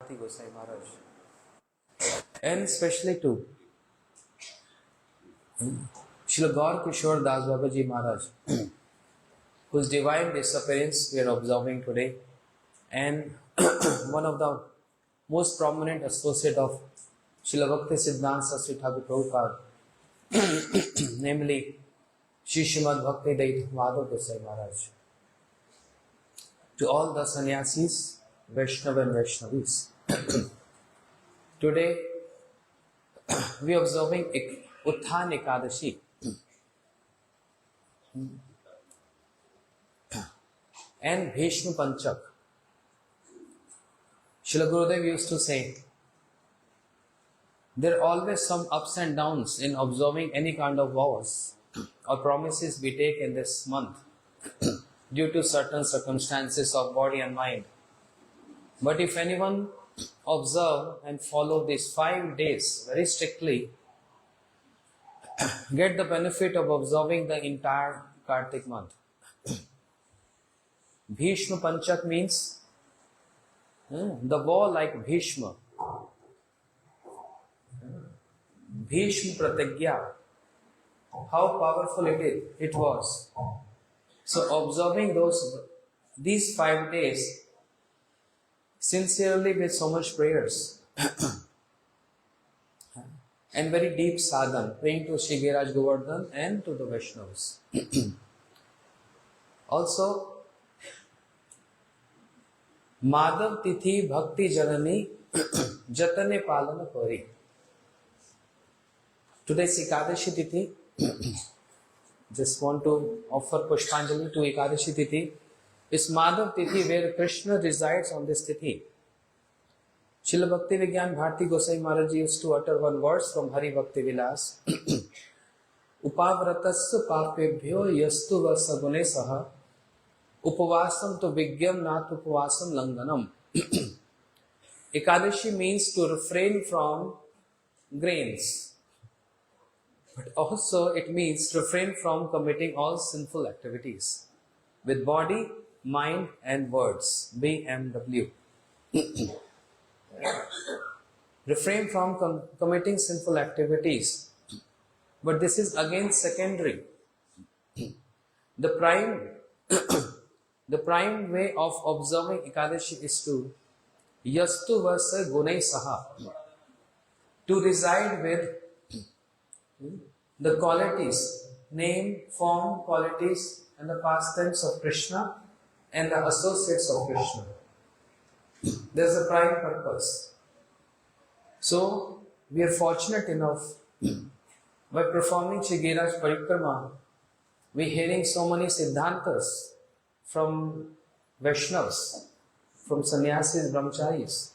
Bharati Gosai Maharaj, and especially to Srila Gaur Kishore Das Babaji Maharaj, whose divine disappearance we are observing today, and one of the most prominent associate of Srila Bhakti Siddhanta Saraswati Thakur Prabhupada, namely Shri Srimad Bhakti Dait Madhav Gosai Maharaj. To all the sannyasis, Vaishnava and Vaishnavis, today we are observing Utthan Ekadashi. And Bhishma Panchak. Srila Gurudev used to say, there are always some ups and downs in observing any kind of vows or promises we take in this month due to certain circumstances of body and mind. But if anyone observe and follow these 5 days very strictly, get the benefit of observing the entire Kartik month. Bhishma Panchak means the vow like Bhishma. Bhishma Pratigya. How powerful it was. So observing these 5 days sincerely with so much prayers and very deep sadhana, praying to Shri Giriraj Govardhan and to the Vaishnavas. Also, Madhav Tithi Bhakti Janani Jatane Palana Kari. Today's Ekadashi Tithi. Just want to offer Pushpanjali to Ekadashi Tithi. Is Madhav Tithi where Krishna resides on this Tithi. Srila Bhakti Vigyan Bharati Gosai Maharaj used to utter one verse from Hari Bhakti Vilas. Upavratasya papebhyo yastu vasagune saha upavasam to vigyam nat upavasam langanam. Ekadashi means to refrain from grains. But also it means to refrain from committing all sinful activities with body, mind and words. BMW. Refrain from committing sinful activities. But this is again secondary. The prime way of observing Ekadashi is to yastu vasa gunai saha, to reside with the qualities, name, form, qualities and the pastimes of Krishna and the associates of Krishna. There is a prime purpose. So, we are fortunate enough by performing Shri Giriraj Parikrama, we are hearing so many Siddhantas from Vaishnavas, from sannyasis, brahmacharis.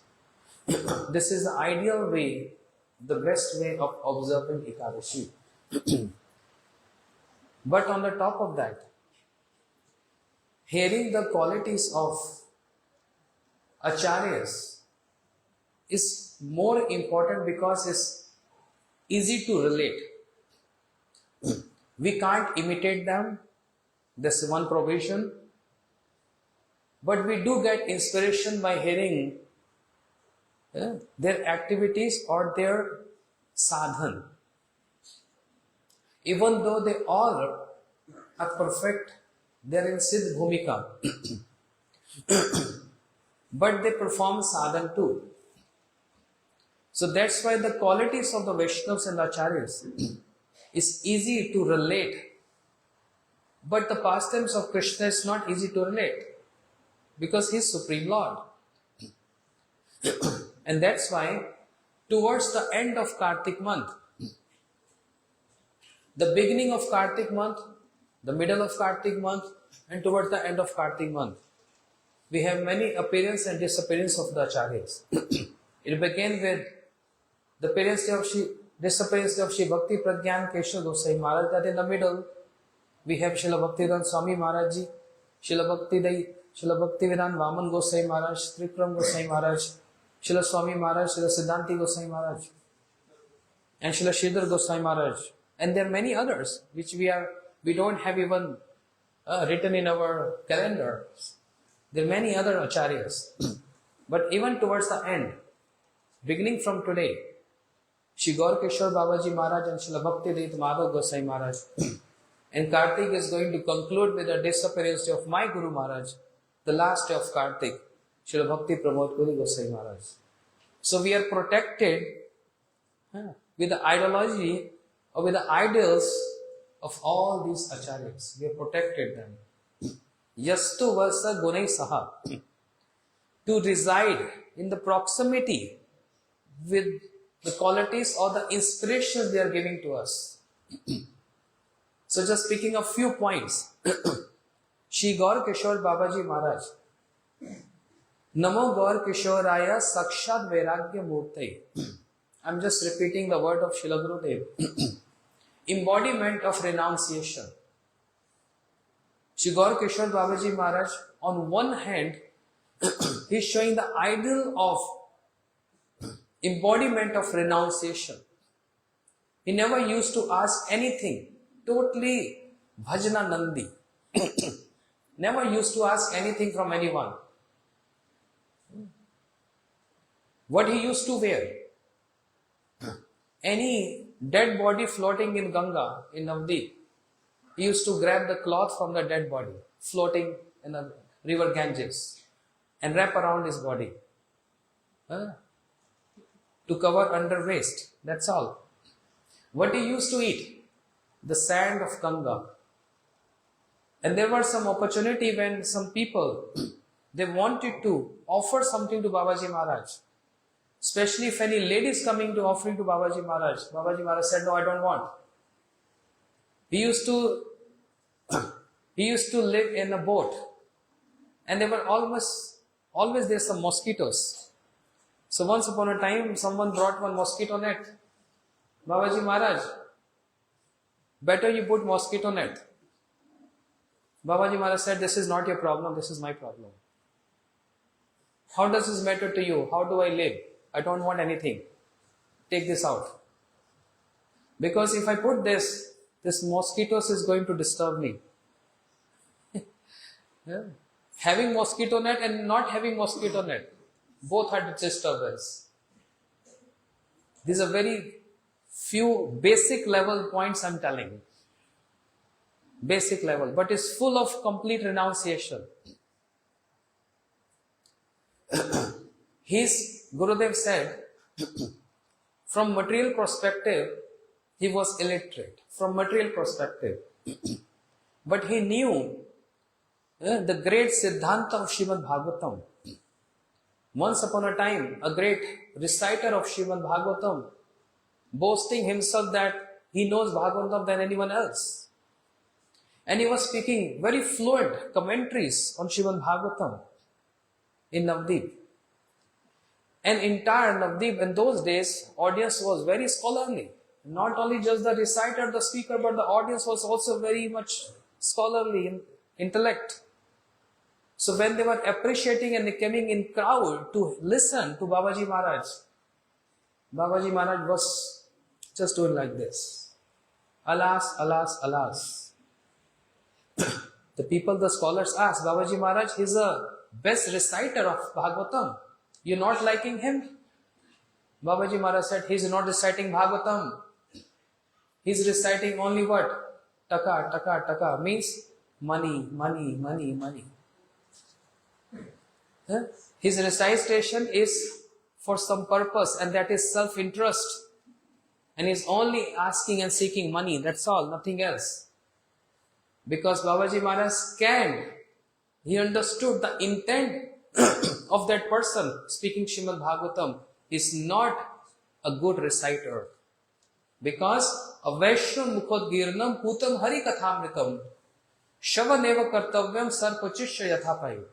This is the ideal way, the best way of observing Ekadashi. But on the top of that, hearing the qualities of acharyas is more important because it's easy to relate. We can't imitate them, that's one provision, but we do get inspiration by hearing their activities or their sadhan. Even though they all are perfect, they are in Siddh Bhumika, but they perform sadhan too. So that's why the qualities of the Vaishnavas and the Acharyas is easy to relate. But the pastimes of Krishna is not easy to relate because he is Supreme Lord. And that's why towards the end of Kartik month, the beginning of Kartik month, the middle of Kartik month and towards the end of Kartik month, we have many appearance and disappearance of the Acharyas. It began with the disappearance of Shri Bhakti Pragyan Keshav Gosai Maharaj. That in the middle, we have Srila Bhaktivedanta Swami Maharaj Ji, Srila Bhaktivedanta Vaman Gosai Maharaj, Trikram Gosai Maharaj, Srila Swami Maharaj, Srila Siddhanti Gosai Maharaj, and Srila Sridhar Gosai Maharaj. And there are many others which we don't have even written in our calendar. There are many other acharyas. But even towards the end, beginning from today, Shri Gaur Kishore Babaji Maharaj and Srila Bhaktivedanta Madhav Gosai Maharaj and Kartik is going to conclude with the disappearance day of my Guru Maharaj, the last day of Kartik, Srila Bhakti Pramod Puri Gosai Maharaj. So we are protected with the ideology or with the ideals of all these acharyas. We have protected them. Yastu Vasa Gunai Saha. To reside in the proximity with the qualities or the inspirations they are giving to us. So just picking a few points. Shri Gaur Kishore Babaji Maharaj. Namo Gaur Kishoraya Sakshat Vairagya Murti. I'm just repeating the word of Srila Gurudev. Embodiment of renunciation. Shri Gaur Kishore Babaji Maharaj, on one hand, he is showing the ideal of embodiment of renunciation. He never used to ask anything. Totally bhajana nandi. Never used to ask anything from anyone. What he used to wear? Any dead body floating in Ganga, in Navdeep, he used to grab the cloth from the dead body, floating in the river Ganges, and wrap around his body. To cover under waist. That's all. What he used to eat? The sand of Ganga. And there was some opportunity when some people, they wanted to offer something to Babaji Maharaj. Especially if any ladies coming to offering to Babaji Maharaj. Babaji Maharaj said, no, I don't want. He used to live in a boat. And there were always there's some mosquitoes. So once upon a time, someone brought one mosquito net. Babaji Maharaj, better you put mosquito net. Babaji Maharaj said, this is not your problem, this is my problem. How does this matter to you? How do I live? I don't want anything. Take this out. Because if I put this mosquitoes is going to disturb me. Yeah. Having mosquito net and not having mosquito net, both are disturbance. These are very few basic level points I'm telling. Basic level, but it's full of complete renunciation. His Gurudev said, from material perspective, he was illiterate. From material perspective. But he knew the great Siddhanta of Srimad Bhagavatam. Once upon a time, a great reciter of Srimad Bhagavatam, boasting himself that he knows Bhagavatam than anyone else. And he was speaking very fluent commentaries on Srimad Bhagavatam in Navdeep. And entire Navdeep in those days, audience was very scholarly. Not only just the reciter, the speaker, but the audience was also very much scholarly in intellect. So when they were appreciating and they coming in crowd to listen to Babaji Maharaj, Babaji Maharaj was just doing like this. Alas, alas, alas. The people, the scholars asked, Babaji Maharaj, he's the best reciter of Bhagavatam. You're not liking him? Babaji Maharaj said, he's not reciting Bhagavatam. He's reciting only what? Taka, taka, taka. Means money, money, money, money. His recitation is for some purpose, and that is self-interest. And he's only asking and seeking money. That's all, nothing else. Because Babaji Maharaj scanned, he understood the intent of that person speaking Srimad Bhagavatam is not a good reciter. Because a Vaishnav Mukhodgirnam Putam Hari Kathamritam Shavaneva Kartavyam Sarpachishya Yathapayu.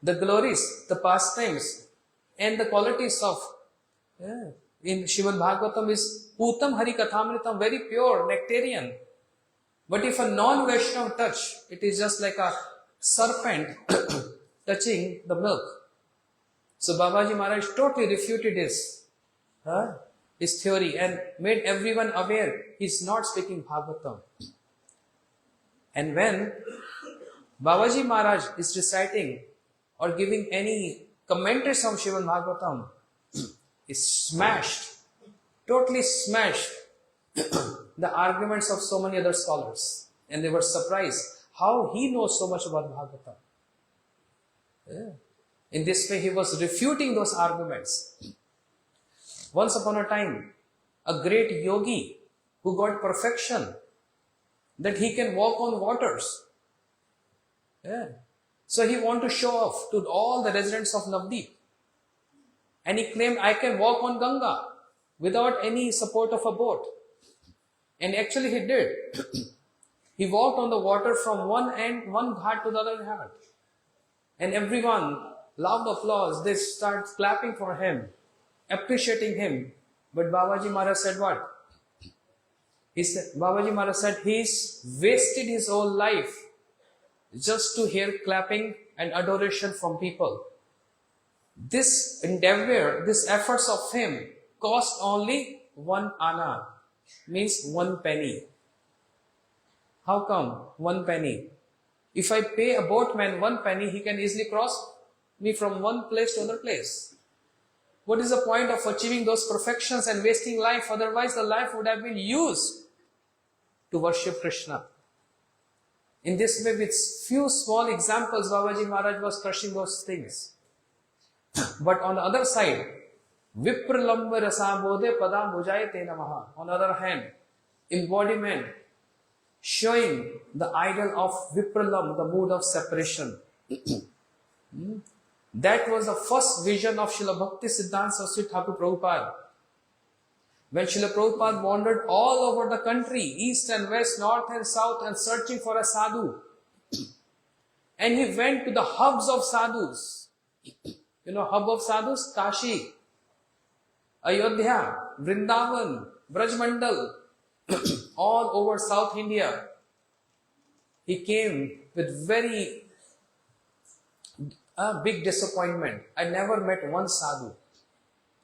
The glories, the pastimes, and the qualities of in Srimad Bhagavatam is Putam Hari Kathamritam, very pure, nectarian. But if a non-Vaishnav touch, it is just like a serpent touching the milk. So Babaji Maharaj totally refuted his theory and made everyone aware he is not speaking Bhagavatam. And when Babaji Maharaj is reciting or giving any commentaries on Srimad Bhagavatam, he smashed, totally smashed the arguments of so many other scholars. And they were surprised how he knows so much about Bhagavatam. Yeah. In this way, he was refuting those arguments. Once upon a time, a great yogi who got perfection, that he can walk on waters. Yeah. So he wanted to show off to all the residents of Navdeep. And he claimed, I can walk on Ganga without any support of a boat. And actually he did. He walked on the water from one end, one ghat to the other ghat. And everyone loud applause. They start clapping for him, appreciating him. But Babaji Maharaj said what? Babaji Maharaj said he's wasted his whole life just to hear clapping and adoration from people. This endeavor, this efforts of him cost only 1 anna, means 1 penny. How come 1 penny? If I pay a boatman 1 penny, he can easily cross me from one place to another place. What is the point of achieving those perfections and wasting life? Otherwise, the life would have been used to worship Krishna. In this way, with few small examples, Babaji Maharaj was crushing those things. But on the other side, Vipralamba rasabodhe padam bhujayate namaha. On the other hand, embodiment, showing the idol of Vipralam, the mood of separation. That was the first vision of Srila Bhakti Siddhanta Saraswati Thakur Prabhupada. When Srila Prabhupada wandered all over the country, east and west, north and south, and searching for a sadhu. And he went to the hubs of sadhus. You know, hub of sadhus? Kashi, Ayodhya, Vrindavan, Brajmandal, all over South India. He came with very big disappointment. I never met one sadhu.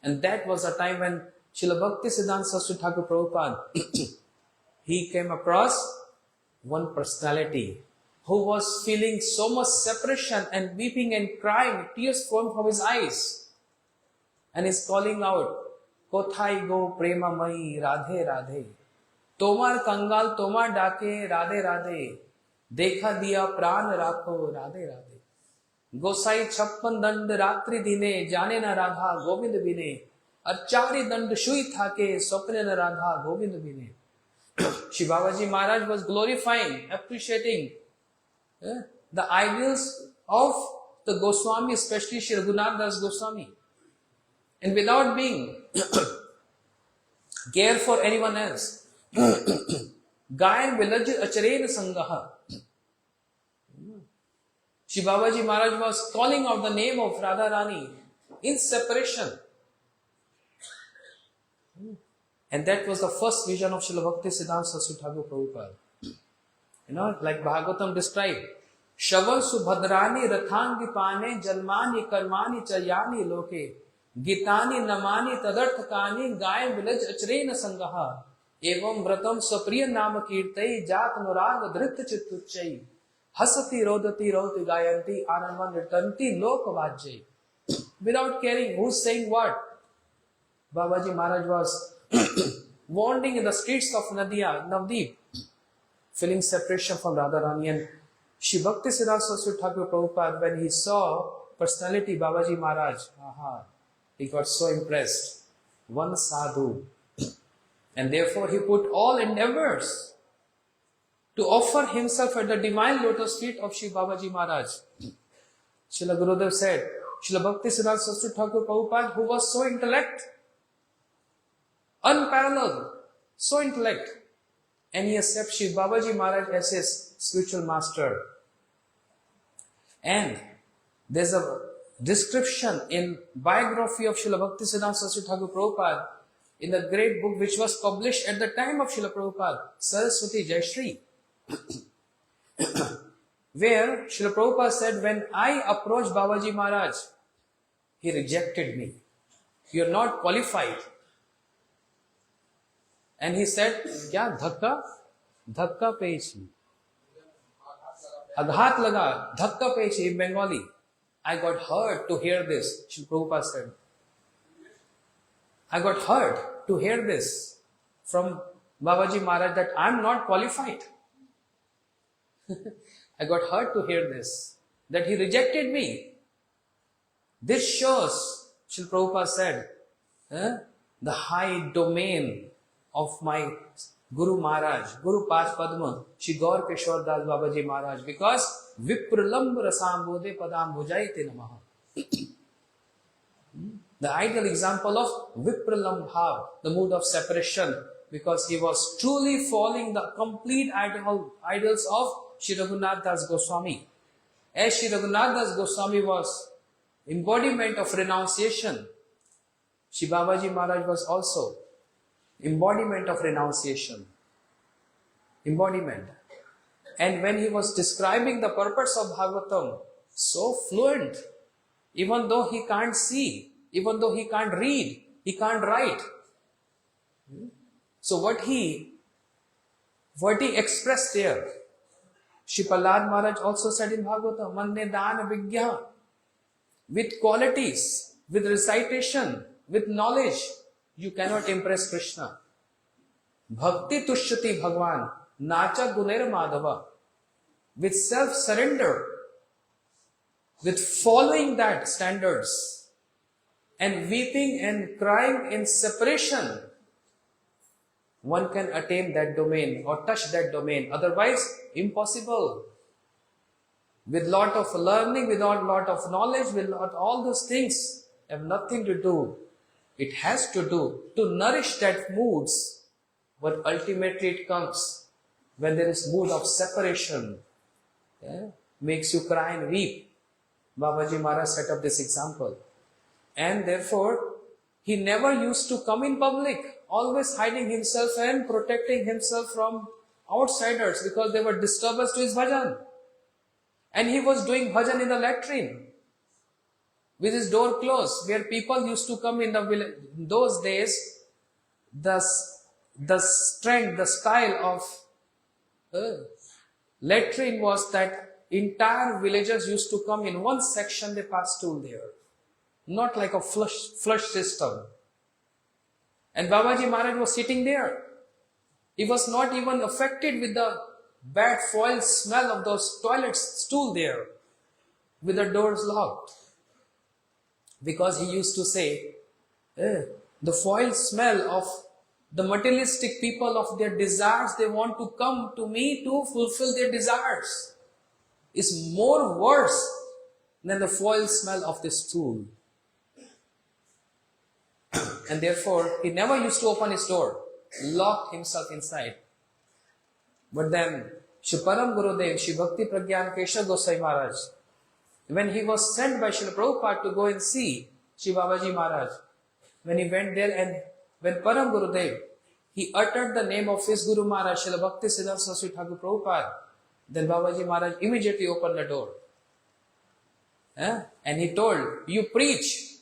And that was a time when Srila Bhakti Siddhanta Saraswati Thakur Prabhupada, he came across one personality who was feeling so much separation and weeping and crying, tears flowing from his eyes. And he's calling out, Kothai go prema mai radhe radhe. Tomar kangal tomar dake radhe radhe. Dekha diya pran rakho radhe radhe. Gosai chappan dand ratri dine jane na radha govind bine. Achari dand shui thake swapne na radha govind bine. Shri Babaji Maharaj was glorifying, appreciating the ideals of the Goswami, especially Shri Raghunath Das Goswami. And without being care for anyone else. Gayan vilaj acharen sangaha. Shri Babaji Maharaj was calling out the name of Radharani in separation. And that was the first vision of Srila Bhakti Siddhanta Saraswati Thakur Prabhupada. You know, like Bhagavatam described, Shavan subhadrani rathangi pane jalmani karmani charyani loke gitani namani tadarthakani gayam vilaj achrena sangaha evam vratam sapriya nama kirtai jat nurag dhrit chittuchai hasati rodati roti gayanti ananvan nirtanti lokavajjai. Without caring who's saying what, Babaji Maharaj was wandering in the streets of Navdeep, feeling separation from Radharani. And Shri Bhakti Siddhanta Saraswati Thakur Prabhupada, when he saw personality Babaji Maharaj, he got so impressed. One sadhu. And therefore he put all endeavors to offer himself at the divine lotus feet of Shri Babaji Maharaj. Srila Gurudev said, Srila Bhakti Siddhanta Saraswati Thakur Prabhupada, who was so unparalleled, so intellect, and he accepts Shri Babaji Maharaj as his spiritual master. And there's a description in biography of Srila Bhakti Siddhanta Saraswati Thakur Prabhupada in the great book which was published at the time of Srila Prabhupada, Saraswati Jayashree, where Srila Prabhupada said, when I approached Babaji Maharaj, he rejected me. You are not qualified. And he said, kya dhakka? Dhakka pechi. Aghat laga, dhakka pechi in Bengali. I got hurt to hear this, Srila Prabhupada said. I got hurt to hear this from Babaji Maharaj that I am not qualified. I got hurt to hear this, that he rejected me. This shows, Srila Prabhupada said, the high domain of my Guru Maharaj, Guru Pad Padma, Shri Gaur Kishore Das Babaji Maharaj, because Vipralamb Rasambode Padam Bhujaite Namaha. The ideal example of Vipralam Bhav, the mood of separation, because he was truly following the complete ideals of Shri Raghunath Das Goswami. As Shri Raghunath Das Goswami was embodiment of renunciation, Shri Babaji Maharaj was also embodiment of renunciation. Embodiment. And when he was describing the purpose of Bhagavatam, so fluent, even though he can't see, even though he can't read, he can't write. So what he expressed there, Shri Prahlad Maharaj also said in Bhagavatam, Manne Dana Vigya, with qualities, with recitation, with knowledge, you cannot impress Krishna. Bhakti Tushyati Bhagwan, Nacha Guner Madhava, with self-surrender, with following that standards, and weeping and crying in separation, one can attain that domain or touch that domain. Otherwise, impossible. With lot of learning, without lot of knowledge, with all those things have nothing to do. It has to do to nourish that moods, but ultimately it comes when there is mood of separation. Makes you cry and weep. Babaji Maharaj set up this example. And therefore, he never used to come in public, always hiding himself and protecting himself from outsiders because they were disturbance to his bhajan. And he was doing bhajan in the latrine with his door closed, where people used to come in the village. In those days, the strength, the style of latrine was that entire villagers used to come in one section, they passed stool there. Not like a flush system. And Babaji Maharaj was sitting there. He was not even affected with the bad foul smell of those toilet stool there, with the doors locked. Because he used to say, the foul smell of the materialistic people of their desires, they want to come to me to fulfill their desires, is more worse than the foul smell of this stool. And therefore, he never used to open his door, locked himself inside. But then, Shri Param Gurudev, Shri Bhakti Pragyan Keshav Gosai Maharaj, when he was sent by Srila Prabhupada to go and see Shri Babaji Maharaj, when he went there and when Param Gurudev, he uttered the name of his Guru Maharaj, Srila Bhakti Siddhanta Saraswati Thakur Prabhupada, then Babaji Maharaj immediately opened the door. And he told, you preach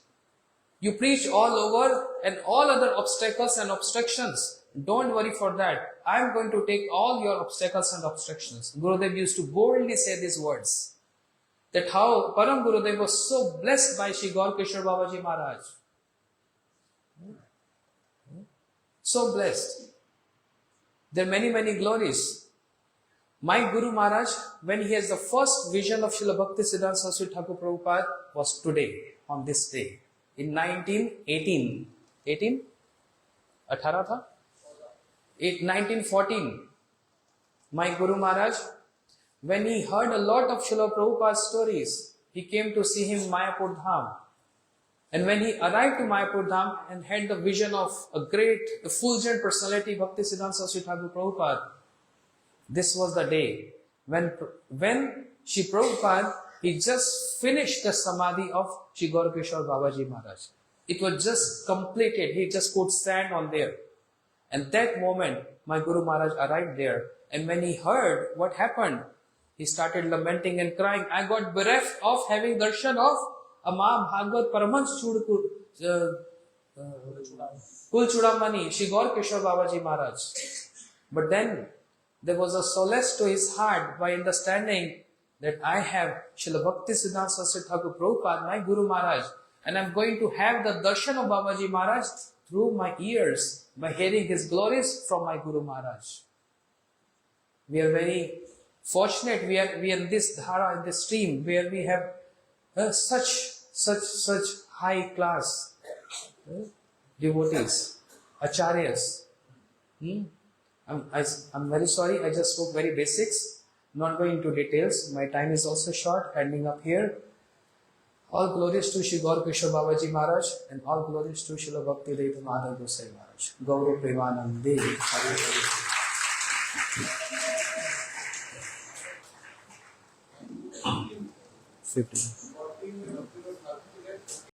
all over and all other obstacles and obstructions. Don't worry for that. I am going to take all your obstacles and obstructions. Gurudev used to boldly say these words. That how Param Gurudev was so blessed by Shri Gaur Kishore Babaji Maharaj. So blessed. There are many, many glories. My Guru Maharaj, when he has the first vision of Srila Bhakti Siddhanta Saraswati Thakur Prabhupada, was today, on this day. In 1918, 1914, my Guru Maharaj, when he heard a lot of Srila Prabhupada's stories, he came to see him in Mayapur Dham. And when he arrived to Mayapur Dham and had the vision of a great, effulgent personality, Bhakti Siddhanta Saraswati Thakur Prabhupada, this was the day when Shri Prabhupada, he just finished the Samadhi of Shri Gaur Kishore Babaji Maharaj. It was just completed. He just put sand on there. And that moment, my Guru Maharaj arrived there. And when he heard what happened, he started lamenting and crying. I got bereft of having darshan of Ama Bhagavad Paramhans Kul Chudamani, Shri Gaur Kishore Babaji Maharaj. But then, there was a solace to his heart by understanding that I have Srila Bhakti Siddhanta Saraswati Thakur Prabhupada, my Guru Maharaj, and I'm going to have the darshan of Babaji Maharaj through my ears by hearing his glories from my Guru Maharaj. We are very fortunate. We are in this dhara, in this stream, where we have such high class devotees, acharyas. I'm very sorry. I just spoke very basics. Not going into details. My time is also short. Ending up here. All glories to Shri Gaur Kishore Babaji Maharaj, and all glories to Srila Bhakti Vedanta Madhav Gosai Maharaj. Gauru Premanande. 50.